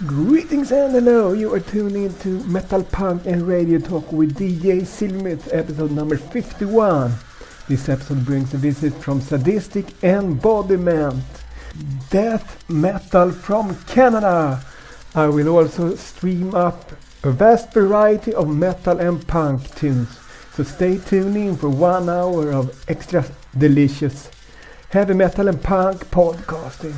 Greetings and hello, you are tuning into Metal Punk and Radio Talk with DJ Silvermyth, episode number 51. This episode brings a visit from Sadistic Embodiment, death metal from Canada. I will also stream up a vast variety of metal and punk tunes, so stay tuned in for 1 hour of extra delicious heavy metal and punk podcasting.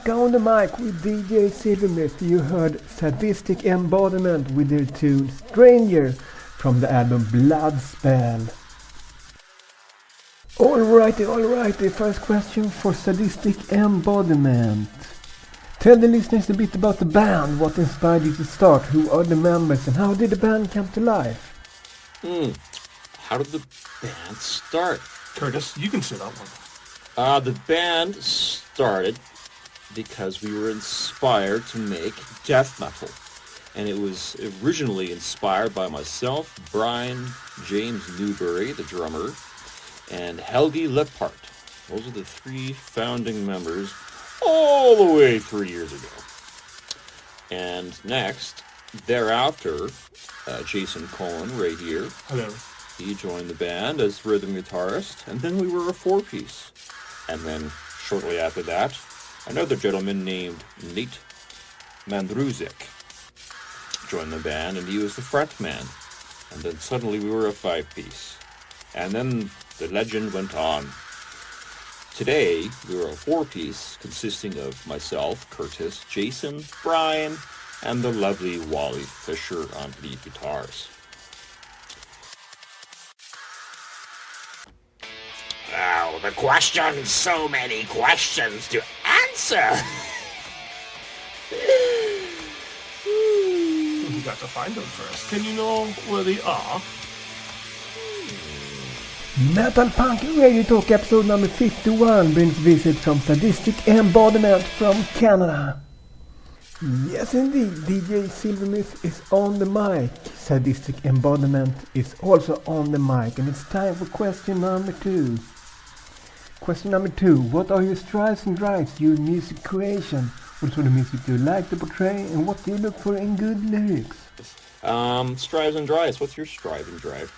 back on the mic with DJ Silvermyth. You heard Sadistic Embodiment with their tune Stranger from the album Blood Spell. Alrighty, first question for Sadistic Embodiment. Tell the listeners a bit about the band, what inspired you to start, who are the members, and how did the band come to life? How did the band start? Curtis, you can sit that one. The band started because we were inspired to make death metal. And it was originally inspired by myself, Brian James Newbury, the drummer, and Helgi Lippert. Those are the three founding members all the way 3 years ago. And next, thereafter, Jason Cohen, right here. Hello. He joined the band as rhythm guitarist, and then we were a four-piece. And then, shortly after that, another gentleman named Nate Mandruzik joined the band, and he was the frontman. And then suddenly we were a five-piece. And then the legend went on. Today, we are a four-piece consisting of myself, Curtis, Jason, Brian, and the lovely Wally Fisher on lead guitars. Oh, the questions, so many questions to answer. You got to find them first. Can you know where they are? Metal Punk Radio Talk episode number 51 brings visit from Sadistic Embodiment from Canada. Yes indeed, DJ Silvermyth is on the mic. Sadistic Embodiment is also on the mic, and it's time for question number 2. Question number 2. What are your strives and drives, your music creation? What sort of music do you like to portray, and what do you look for in good lyrics? Strives and drives. What's your strive and drive?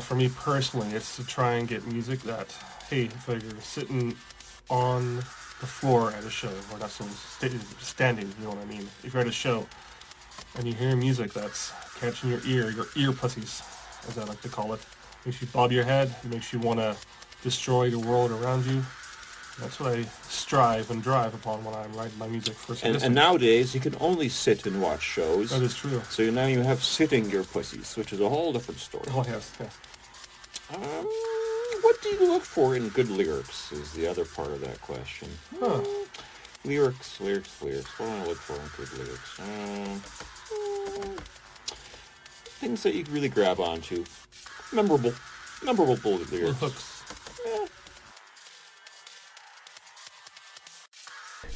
For me personally, it's to try and get music that, hey, if you're sitting on the floor at a show, or not so standing, you know what I mean? If you're at a show and you hear music that's catching your ear pussies, as I like to call it, makes you bob your head, it makes you want to destroy the world around you. That's what I strive and drive upon when I'm writing my music for Sadistic. And nowadays, you can only sit and watch shows. That is true. So now you have sitting your pussies, which is a whole different story. Oh, yes. What do you look for in good lyrics is the other part of that question. Lyrics. What do I look for in good lyrics? Things that you really grab onto. Memorable lyrics. Hooks.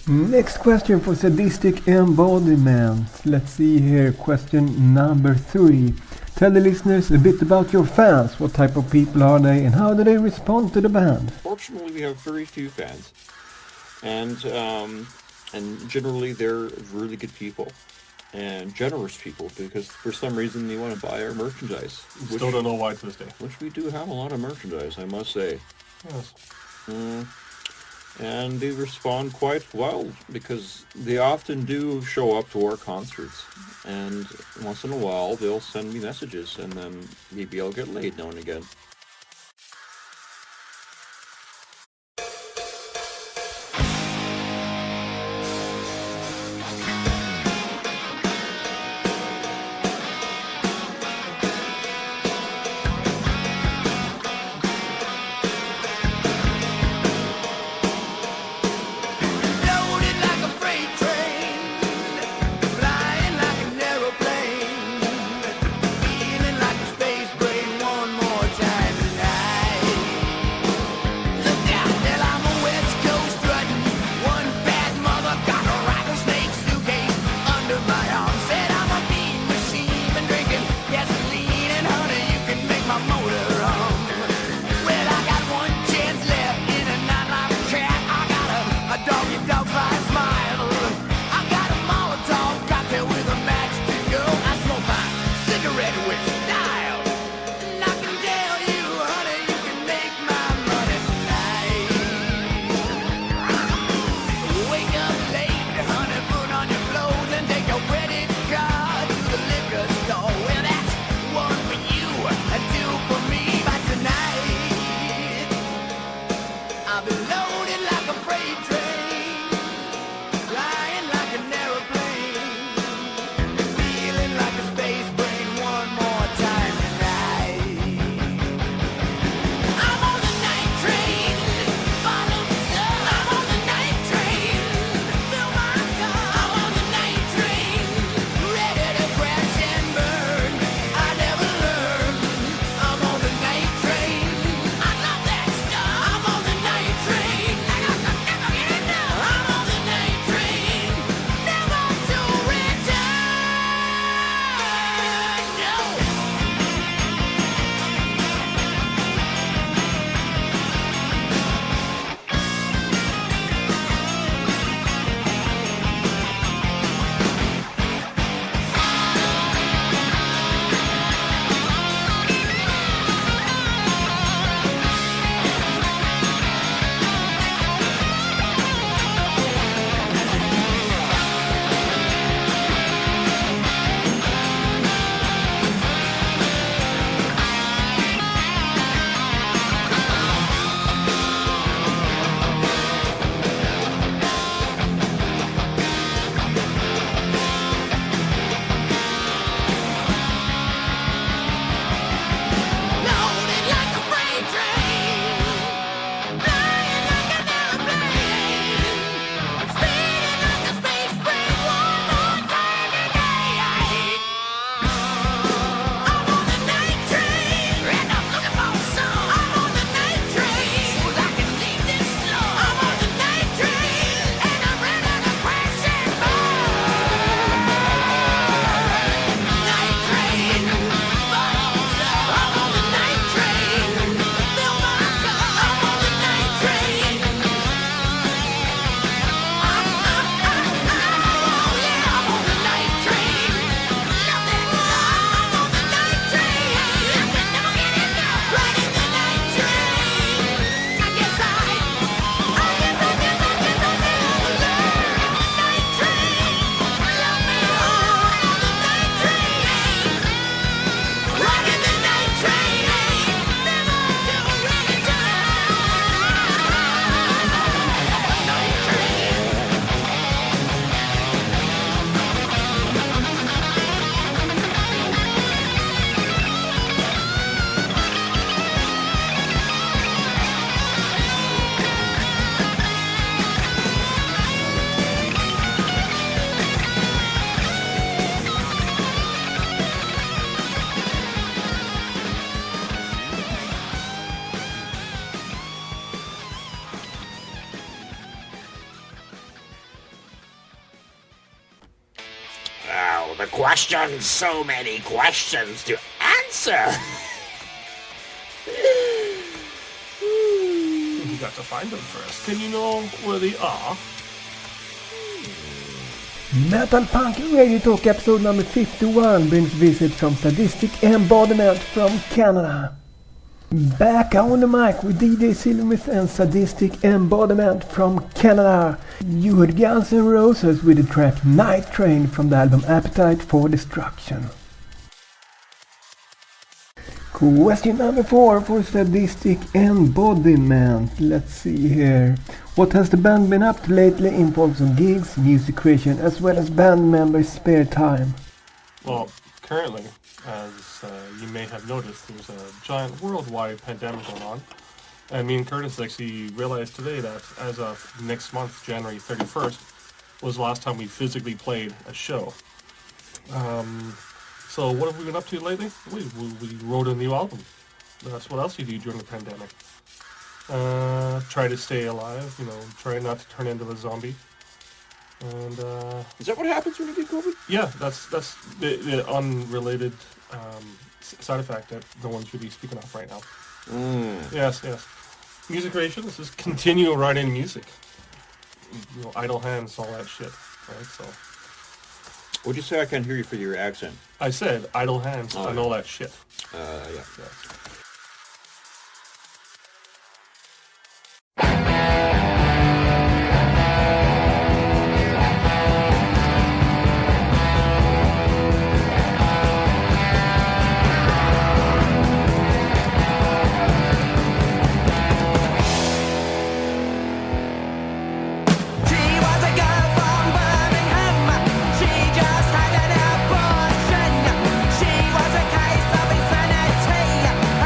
Next question for Sadistic Embodiment. Let's see here, question number 3. Tell the listeners a bit about your fans. What type of people are they, and how do they respond to the band? Fortunately, we have very few fans, and generally they're really good people and generous people, because for some reason they want to buy our merchandise. Still don't know why to this day. Which we do have a lot of merchandise, I must say. Yes. And they respond quite well, because they often do show up to our concerts, and once in a while they'll send me messages, and then maybe I'll get laid now and again. Flying like an aeroplane, feeling like a space brain one more time. the questions, so many questions to answer. You got to find them first. Can you know where they are? Metal Punk Radio Talk episode number 51 brings visit from Sadistic Embodiment from Canada. Back on the mic with DJ Silvermyth and Sadistic Embodiment from Canada. You heard Guns N' Roses with the track Night Train from the album Appetite for Destruction. Question number 4 for Sadistic Embodiment. Let's see here. What has the band been up to lately in forms of gigs, music creation, as well as band members' spare time? Well, currently, as you may have noticed, there's a giant worldwide pandemic going on. And me and Curtis actually realized today that as of next month, January 31st, was the last time we physically played a show. So what have we been up to lately? We wrote a new album. That's what else you do during the pandemic. Try to stay alive, try not to turn into a zombie. And Is that what happens when you get COVID? yeah, that's the unrelated side effect that no one's really speaking of right now. Yes. Music creation, this is continue writing music. Idle hands, all that shit, right? So What'd you say? I can't hear you for your accent. I said idle hands and all that shit. Yeah. She was a case of insanity.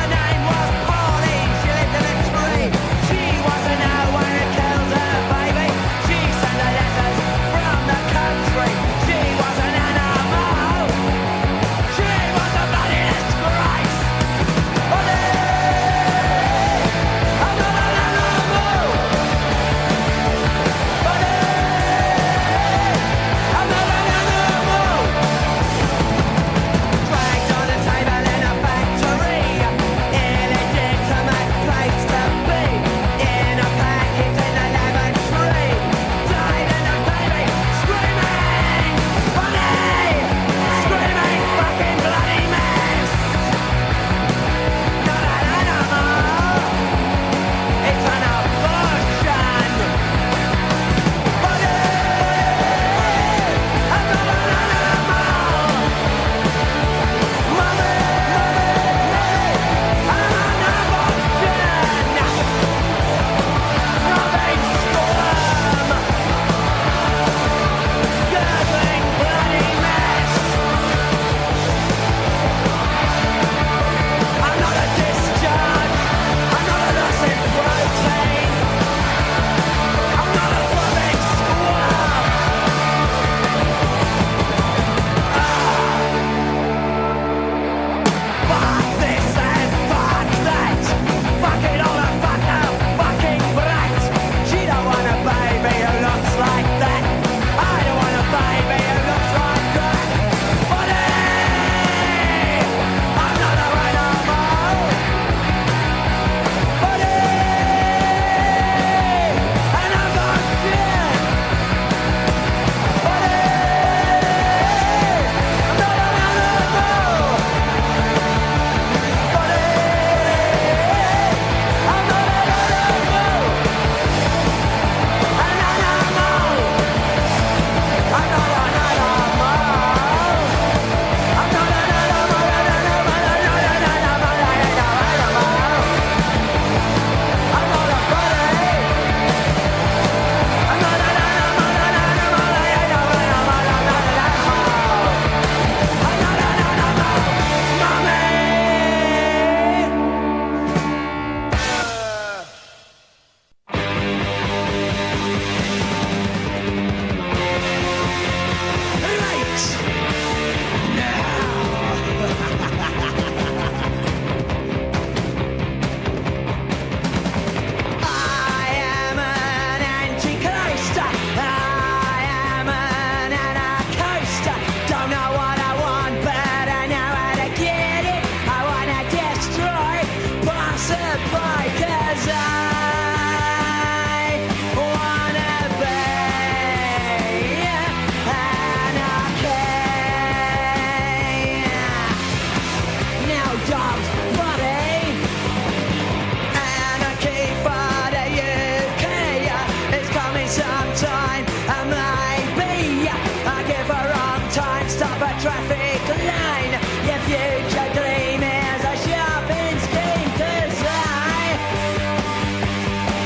traffic line. Your future dream is a shopping scheme. 'Cause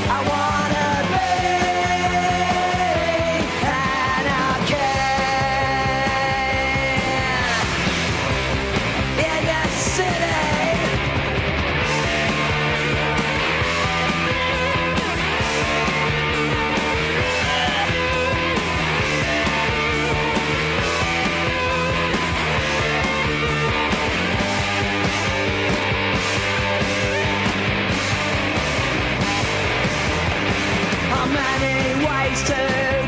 I wanna be anarchy in the city. Many ways to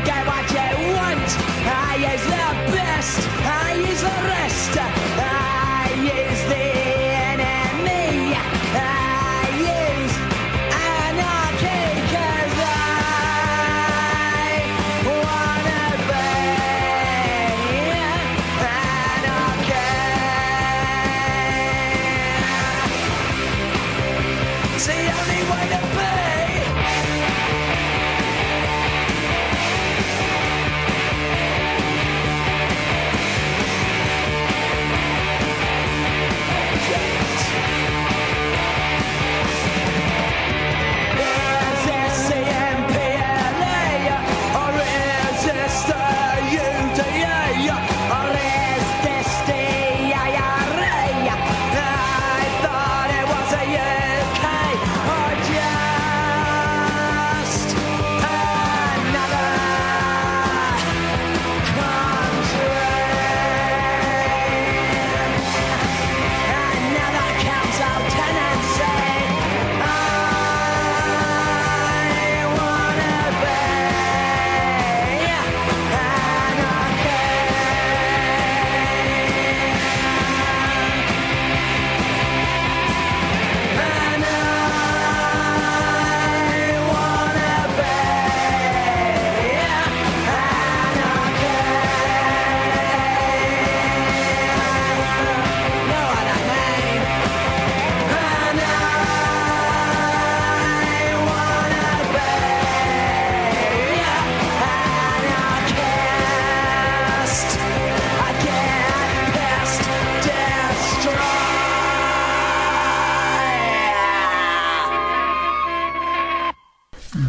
get what you want. I use the best, I use the rest. I use the enemy. I use anarchy 'cause I wanna be anarchy. It's the only way to be.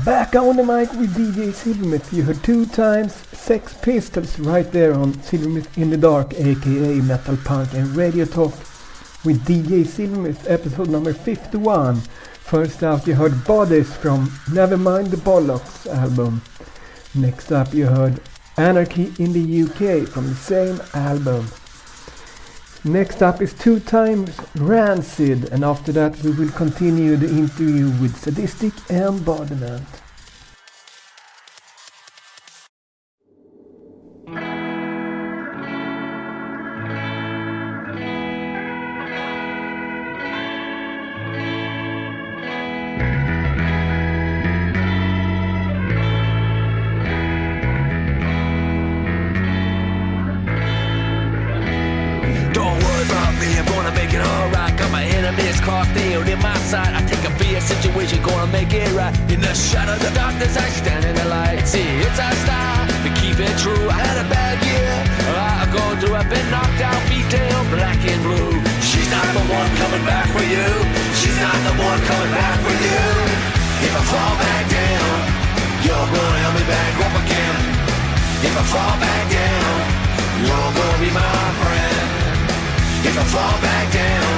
Back on the mic with DJ Silvermyth. You heard 2 times Sex Pistols right there on Silvermyth In The Dark, aka Metal Punk and Radio Talk with DJ Silvermyth, episode number 51. First out you heard Bodies from Nevermind the Bollocks album. Next up you heard Anarchy in the UK from the same album. Next up is 2 times Rancid, and after that we will continue the interview with Sadistic Embodiment. Situation gonna make it right. In the shadow, the darkness, I stand in the light. See, it's our style, we keep it true. I had a bad year, I've gone through. I've been knocked out, beat down, black and blue. She's not the one coming back for you. She's not the one coming back for you. If I fall back down, you're gonna help me back up again. If I fall back down, you're gonna be my friend. If I fall back down,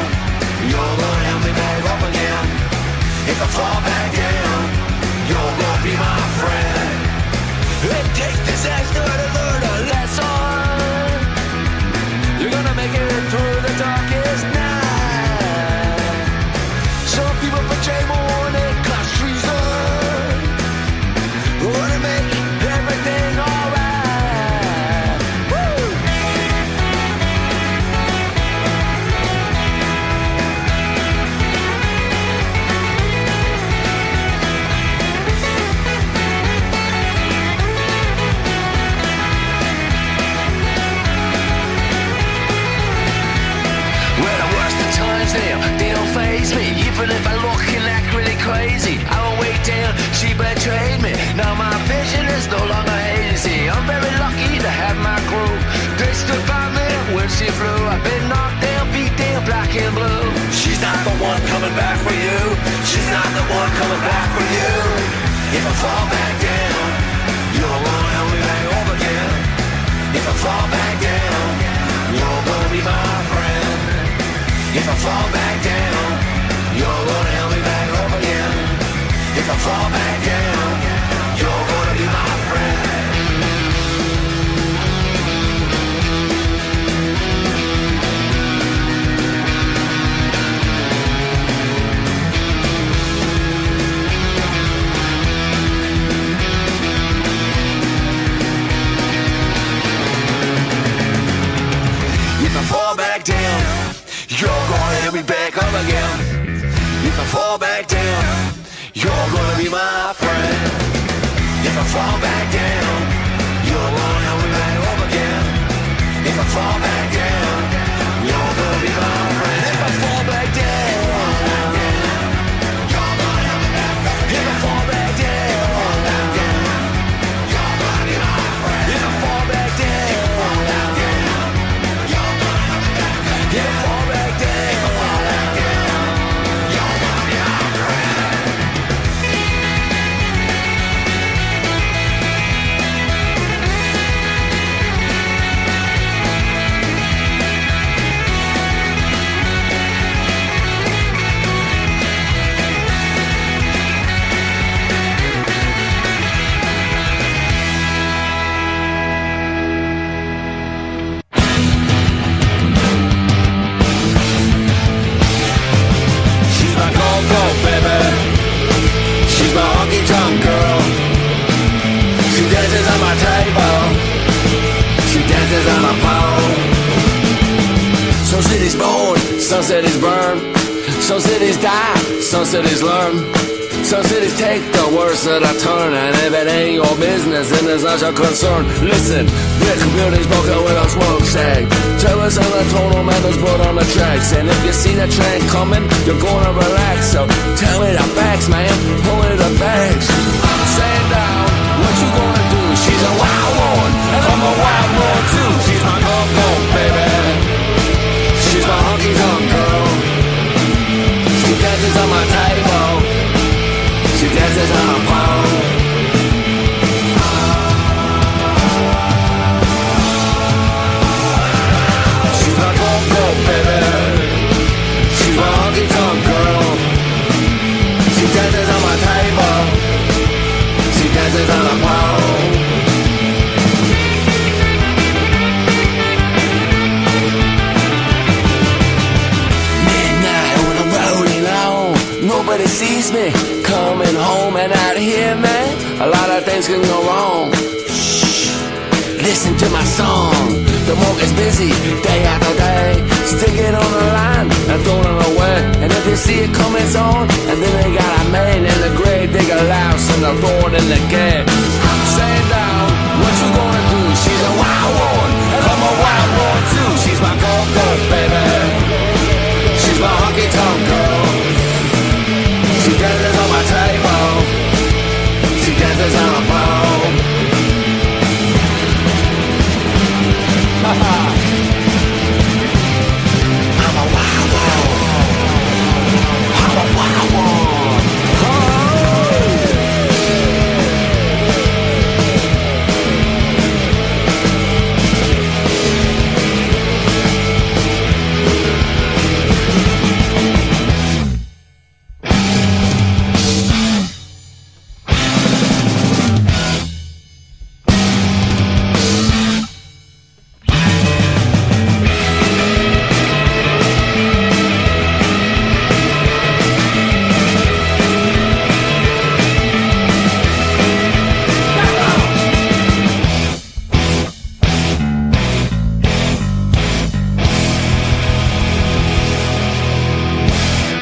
you're gonna help me back up again. If I fall back down, you're gonna be my friend. It takes disaster to learn a lesson. You're gonna make it through the darkest night. Some people betray more than cause treason. Wanna make everything alright. Woo! They don't faze me, even if I look and act really crazy. I won't wait till she betrayed me. Now my vision is no longer hazy. I'm very lucky to have my crew. They stood by me when she flew. I've been knocked down, beat down, black and blue. She's not the one coming back for you. She's not the one coming back for you. If I fall back down, you're gonna help me back up again. If I fall back down, you're gonna be my friend. If I fall back down, you're gonna help me back up again. If I fall back down, you're gonna be my friend. If I fall back down, you're gonna help me back up again. If I fall back down, you're gonna be my friend. If I fall back down, you're gonna help me back up again. If I fall back down, you're gonna be my friend. If I fall back down, you're gonna help me back up again. If I fall back down, you're gonna be my friend. If I fall back down, you're gonna help me back up again. If I fall back down, you're gonna be my friend. She's my go-go baby. She's my honky-tonk girl. She dances on my table. She dances on my pole. Some cities born, some cities burn. Some cities die, some cities learn. Some cities take the worst of the turn. And if it ain't your business, then it's not your concern. Listen, this computer's broken with a smoke shag. Jealous of the tonal metals put on the tracks. And if you see the train coming, you're gonna relax. So tell me the facts, man. Pull me the bags. I'm saying down, what you gonna do? She's a wild one, and I'm a wild one too. She's my go-go, baby. She's my honky-tonk girl. She dances on my table. She dances on a pole. She's my go-go, baby. She's my honky-tonk girl. She dances on my table. She dances on a pole. Midnight when I'm rolling on, nobody sees me coming home, and out here, man, a lot of things can go wrong. Shh, listen to my song. The market's busy day after day, sticking on the line and throwing it away. And if you see it coming, it's on, and then they got a man in the grave, dig a louse and a throw it in the gate. I'm saying down, what you gonna do? She's a wild one, and I'm a wild one too. She's my go-go, baby. She's my honky-tonk girl. She dances on my table. She dances on a pole. I'm a wild one. I'm a wild one.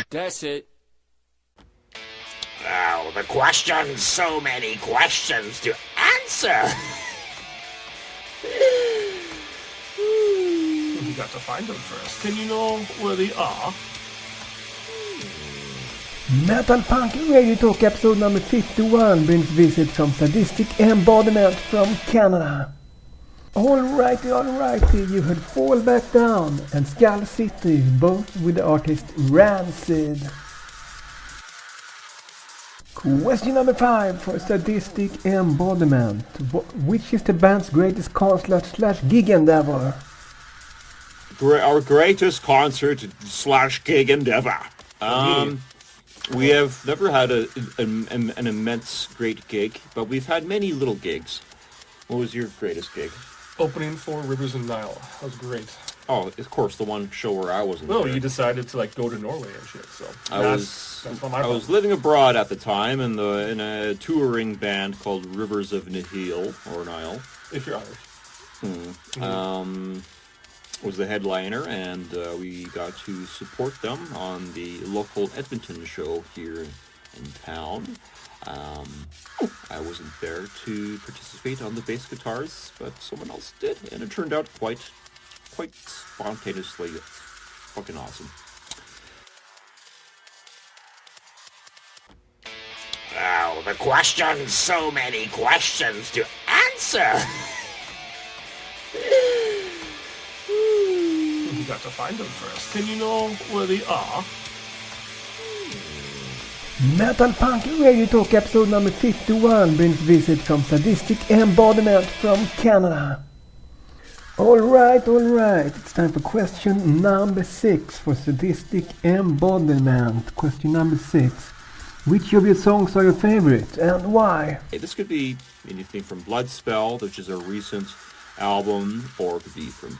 That's it. Oh, the questions, so many questions to answer. You got to find them first. Can you know where they are? Metal Punk Radio Talk episode number 51 brings visit from Sadistic Embodiment from Canada. Alrighty, you heard Fall Back Down and Skull City, both with the artist Rancid. Question number 5 for Sadistic Embodiment. Which is the band's greatest concert/gig endeavor? Our greatest concert / gig endeavor. We have never had an immense great gig, but we've had many little gigs. What was your greatest gig? Opening for Rivers and Nile. That was great. Oh, of course, the one show where I wasn't No, there. you decided to go to Norway and shit. So I was living abroad at the time in a touring band called Rivers of Nihil or Nile. If you're Irish. Was the headliner, and we got to support them on the local Edmonton show here in town. I wasn't there to participate on the bass guitars, but someone else did, and it turned out quite spontaneously. It's fucking awesome. Oh, the questions, so many questions to answer. You got to find them first. Can you know where they are? Metal Punk Radio Talk episode number 51 brings visit from Sadistic Embodiment from Canada. Alright, it's time for question number 6 for Sadistic Embodiment. Question number 6. Which of your songs are your favorite and why? Hey, this could be anything from Bloodspell, which is a recent album, or it could be from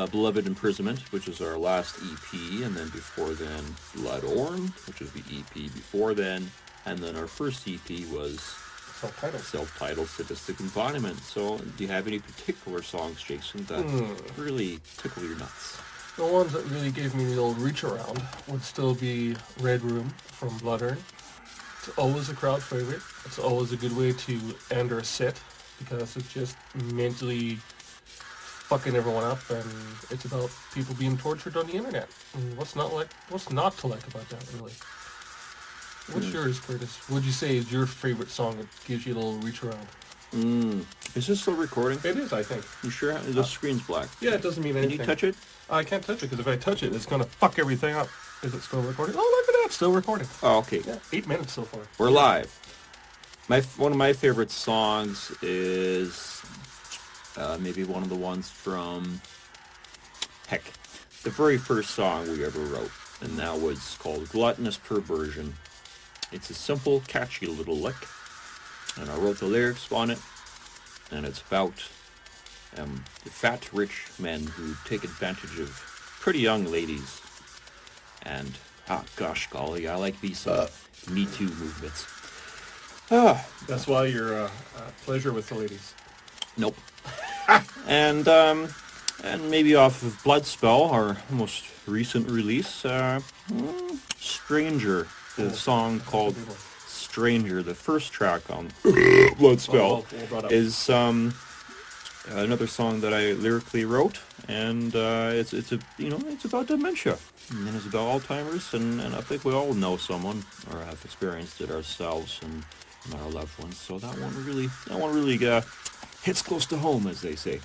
Beloved Imprisonment, which is our last EP, and then before then Blood Orange, which was the EP before then, and then our first EP was self-titled Sadistic Embodiment. So do you have any particular songs, Jason, that really tickle your nuts? The ones that really gave me the old reach around would still be Red Room from Blood Urn. It's always a crowd favorite. It's always a good way to end our set because it's just mentally fucking everyone up, and it's about people being tortured on the internet. And what's not to like about that, really? What's yours, Curtis? What'd you say is your favorite song that gives you a little reach around? Is this still recording? It is, I think. You sure? The screen's black. Yeah, it doesn't mean anything. Can you touch it? I can't touch it because if I touch it, it's going to fuck everything up. Is it still recording? Oh, look at that. Still recording. Oh, okay. Yeah, 8 minutes so far. We're live. One of my favorite songs is maybe one of the ones from, the very first song we ever wrote, and that was called Gluttonous Perversion. It's a simple, catchy little lick, and I wrote the lyrics on it, and it's about the fat, rich men who take advantage of pretty young ladies. And, gosh golly, I like these Me Too movements. That's why you're pleasure with the ladies. Nope. And maybe off of Bloodspell, our most recent release, Stranger, the song called Stranger, the first track on Bloodspell, is another song that I lyrically wrote, and it's about dementia, and it's about Alzheimer's, and I think we all know someone or have experienced it ourselves and our loved ones. So that one really hits close to home, as they say.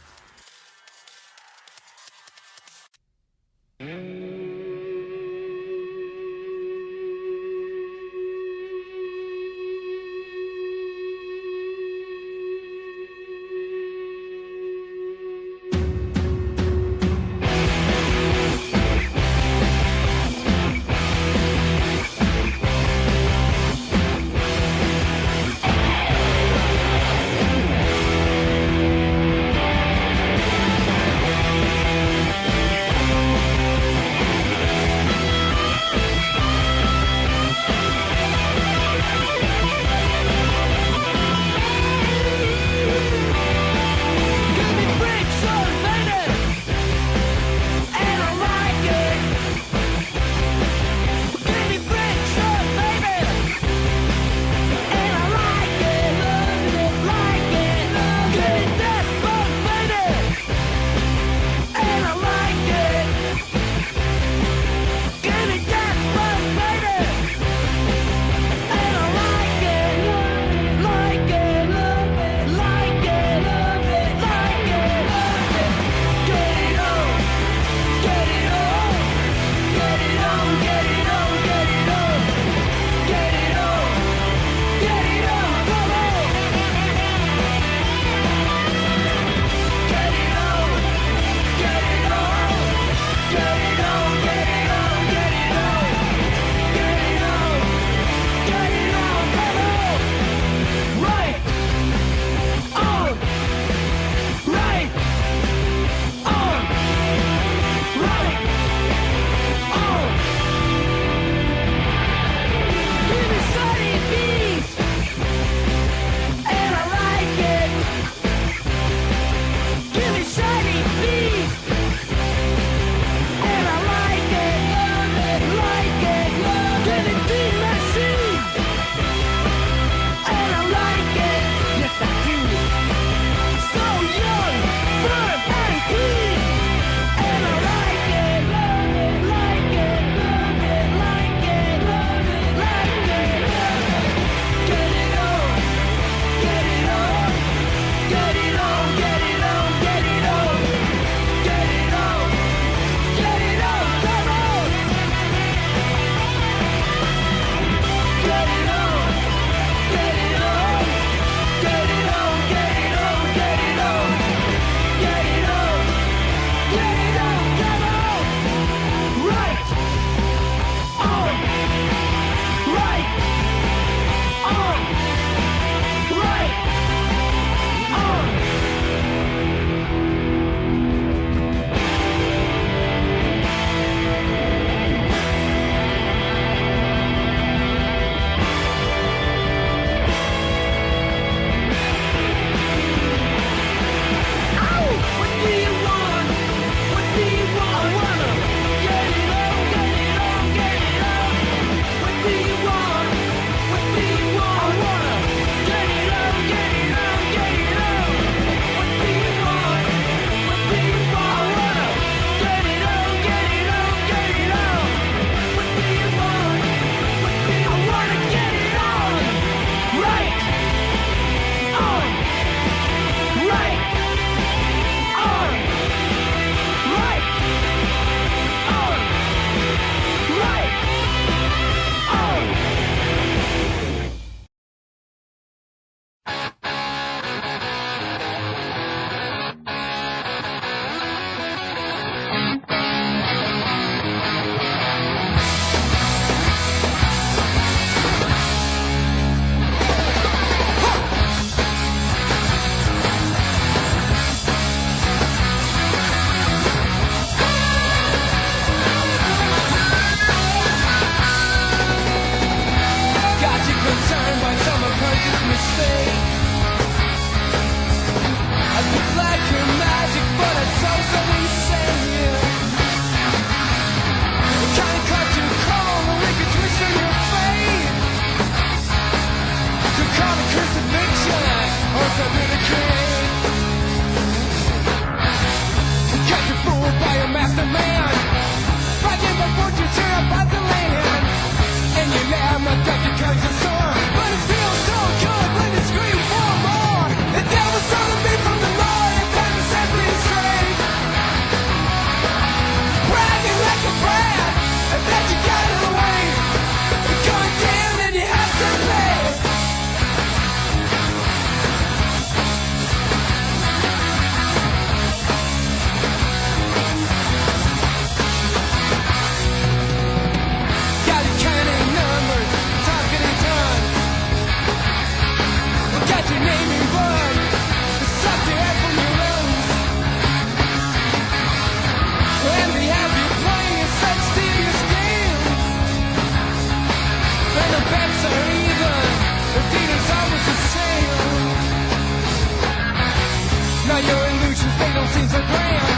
so grand.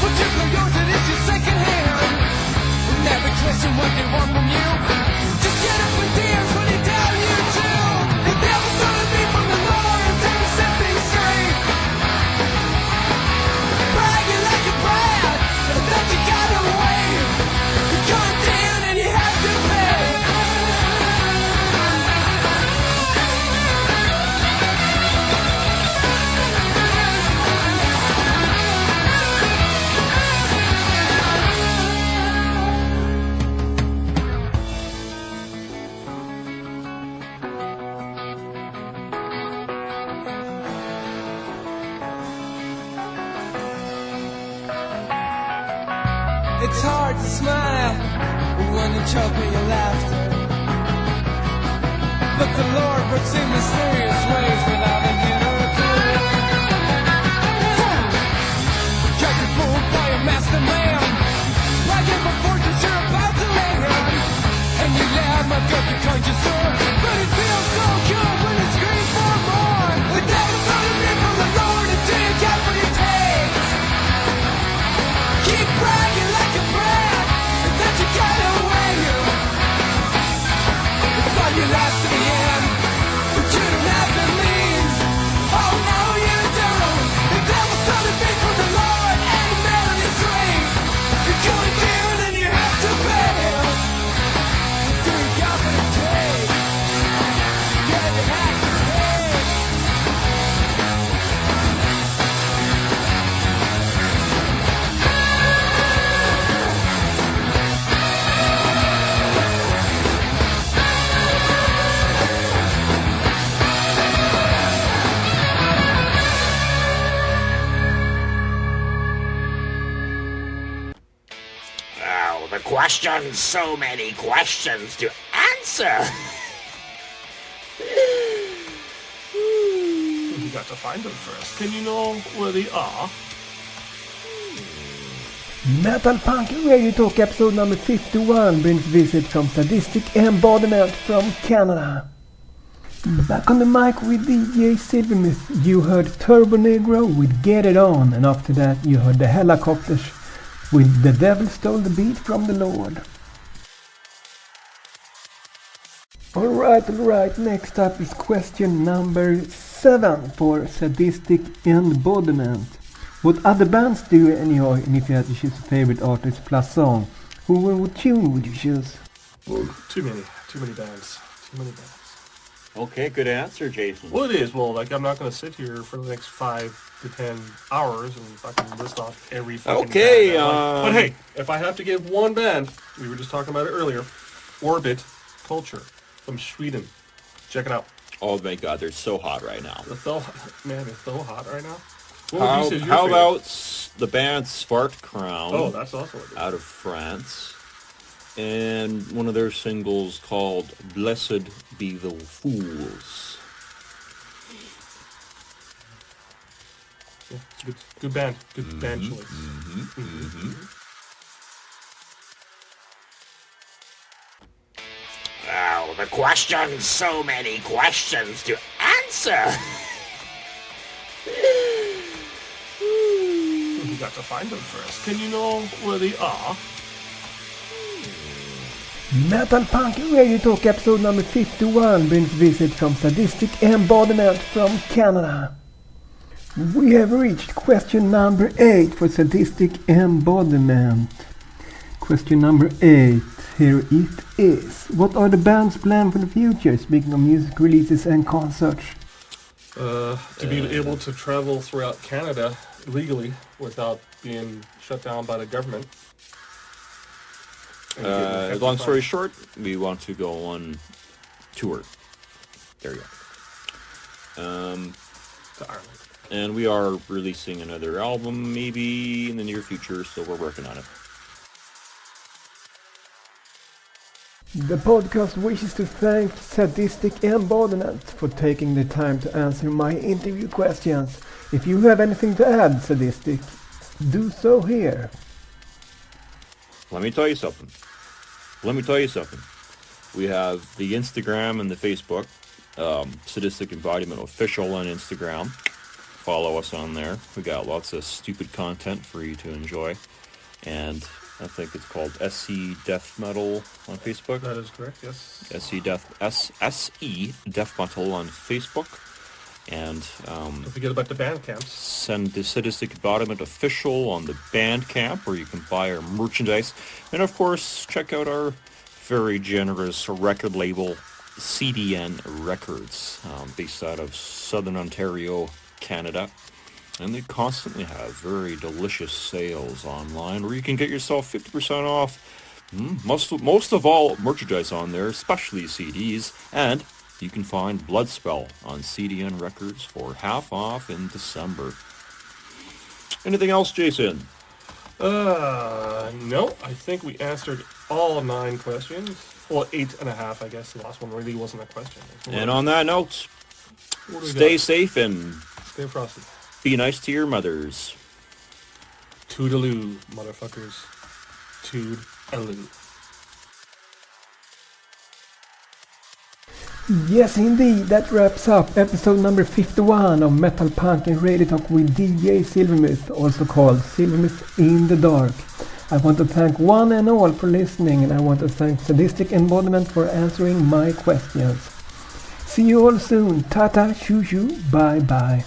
But you can yours, it is your second hand. Never question what they want from you. Just get up and dance when they tell you to. The devil's gonna be from the Lord until you set things straight. Bragging like a brat, and that you got away. You come down and you have to pay. It's hard to smile when you choke in your laughter. But the Lord works in mysterious ways without a miracle. Judge you fooled by a master man. Bragging for fortunes you're about to land. And you laugh, my gut becomes your sword. But it feels so good when you scream for more. The devil's gonna be from the Lord until you get what it takes. Keep bragging like a brat, and that you got away. It's fun you last to the end, but you don't have the means. Oh no, you don't. The devil's gonna be from the Lord, and the man on his ring. You're going down and you have to pay. Do you got what it takes? Yeah, you have to pay. Oh, the questions, so many questions to answer. You got to find them first. Can you know where they are? Metal Punk Radio Talk episode number 51 brings visit from Sadistic Embodiment from Canada. Back on the mic with DJ Silvermyth, you heard Turbo Negro with Get It On, and after that you heard the Helicopters with The Devil Stole the Beat from the Lord. Alright, next up is question number 7 for Sadistic Embodiment. What other bands do you enjoy, and if you had to choose a favorite artist plus song, who and what tune would you choose? Too many bands. Too many bands. Okay, good answer, Jason. Well, it is. Well, like, I'm not going to sit here for the next 5 to 10 hours and fucking list off every fucking Okay, band I like. But hey, if I have to give one band, we were just talking about it earlier, Orbit Culture from Sweden. Check it out. Oh my god, they're so hot right now. It's so hot right now. What would you say is your How favorite? about the band Svart Crown? Oh, that's also a good out of France, and one of their singles called Blessed Be the Fools. Yeah, it's a good band. Good band choice. Oh, the questions, so many questions to answer. You got to find them first. Can you know where they are? Metal Punk Radio Talk episode number 51 brings visit from Sadistic Embodiment from Canada. We have reached question number 8 for Sadistic Embodiment. Question number 8, here it is. What are the band's plans for the future, speaking of music releases and concerts? To be able to travel throughout Canada legally without being shut down by the government. Long story short, we want to go on tour. There you go. To Ireland. And we are releasing another album maybe in the near future, so we're working on it. The podcast wishes to thank Sadistic Embodiment for taking the time to answer my interview questions. If you have anything to add, Sadistic, do so here. Let me tell you something. We have the Instagram and the Facebook, Sadistic Embodiment Official on Instagram. follow us on there. We got lots of stupid content for you to enjoy. And I think it's called SE Death Metal on Facebook. That is correct, yes. SE Death Metal on Facebook. And don't forget about the Bandcamps. Send the Sadistic Embodiment official on the Bandcamp, where you can buy our merchandise. And of course, check out our very generous record label, CDN Records, based out of Southern Ontario, Canada. And they constantly have very delicious sales online, where you can get yourself 50% off most of all merchandise on there, especially CDs. And you can find Bloodspell on CDN Records for half off in December. Anything else, Jason? No. I think we answered all 9 questions. Well, 8.5, I guess. The last one really wasn't a question. And on that note, stay safe and stay frosty. Be nice to your mothers. Toodaloo, motherfuckers. Toodaloo. Yes, indeed, that wraps up episode number 51 of Metal Punk and Radio Talk with DJ Silvermyth, also called Silvermyth In The Dark. I want to thank one and all for listening, and I want to thank Sadistic Embodiment for answering my questions. See you all soon. Tata, shoo shoo, bye bye.